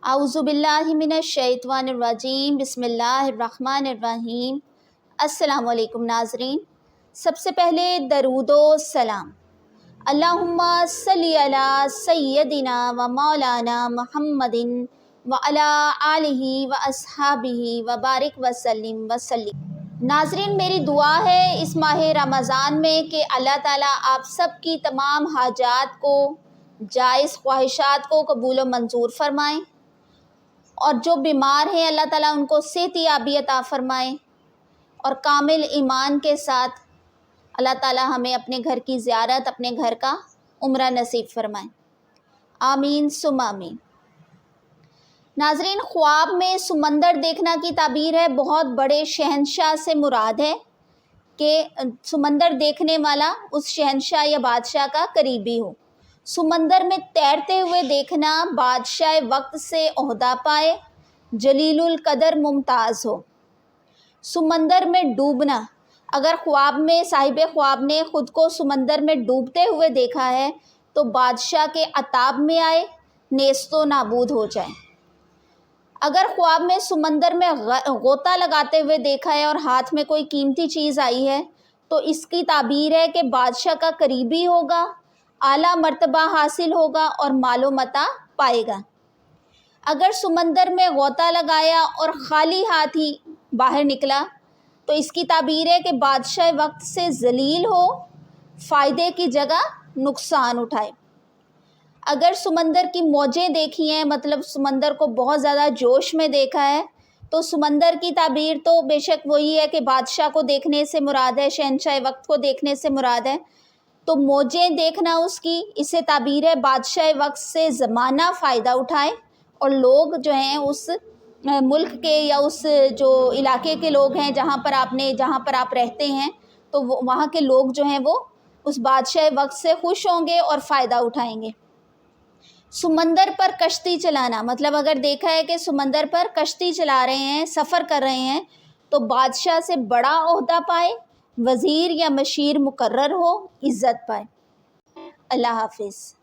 اعوذ باللہ من الشیطان الرجیم بسم اللہ الرحمن الرحیم۔ السلام علیکم ناظرین، سب سے پہلے درود و سلام اللہم صلی علی سیدنا و مولانا محمد و علی آلہ و اصحابہ و بارک وسلم وسلم۔ ناظرین، میری دعا ہے اس ماہ رمضان میں کہ اللہ تعالیٰ آپ سب کی تمام حاجات کو، جائز خواہشات کو قبول و منظور فرمائیں، اور جو بیمار ہیں اللہ تعالیٰ ان کو صحت یابی عطا فرمائیں، اور کامل ایمان کے ساتھ اللہ تعالیٰ ہمیں اپنے گھر کی زیارت، اپنے گھر کا عمرہ نصیب فرمائیں، آمین ثم آمین۔ ناظرین، خواب میں سمندر دیکھنا کی تعبیر ہے، بہت بڑے شہنشاہ سے مراد ہے کہ سمندر دیکھنے والا اس شہنشاہ یا بادشاہ کا قریبی ہو۔ سمندر میں تیرتے ہوئے دیکھنا بادشاہ وقت سے عہدہ پائے، جلیل القدر ممتاز ہو۔ سمندر میں ڈوبنا، اگر خواب میں صاحب خواب نے خود کو سمندر میں ڈوبتے ہوئے دیکھا ہے تو بادشاہ کے عتاب میں آئے، نیست و نابود ہو جائے۔ اگر خواب میں سمندر میں غوطہ لگاتے ہوئے دیکھا ہے اور ہاتھ میں کوئی قیمتی چیز آئی ہے تو اس کی تعبیر ہے کہ بادشاہ کا قریبی ہوگا، اعلیٰ مرتبہ حاصل ہوگا اور مال و متاع پائے گا۔ اگر سمندر میں غوطہ لگایا اور خالی ہاتھ ہی باہر نکلا تو اس کی تعبیر ہے کہ بادشاہ وقت سے ذلیل ہو، فائدے کی جگہ نقصان اٹھائے۔ اگر سمندر کی موجیں دیکھی ہیں، مطلب سمندر کو بہت زیادہ جوش میں دیکھا ہے، تو سمندر کی تعبیر تو بے شک وہی ہے کہ بادشاہ کو دیکھنے سے مراد ہے، شہنشاہ وقت کو دیکھنے سے مراد ہے۔ تو موجیں دیکھنا اس سے تعبیر ہے بادشاہ وقت سے زمانہ فائدہ اٹھائے، اور لوگ جو ہیں اس ملک کے یا اس جو علاقے کے لوگ ہیں جہاں پر آپ رہتے ہیں، تو وہاں کے لوگ جو ہیں وہ اس بادشاہ وقت سے خوش ہوں گے اور فائدہ اٹھائیں گے۔ سمندر پر کشتی چلانا، مطلب اگر دیکھا ہے کہ سمندر پر کشتی چلا رہے ہیں، سفر کر رہے ہیں، تو بادشاہ سے بڑا عہدہ پائے، وزیر یا مشیر مقرر ہو، عزت پائے۔ اللہ حافظ۔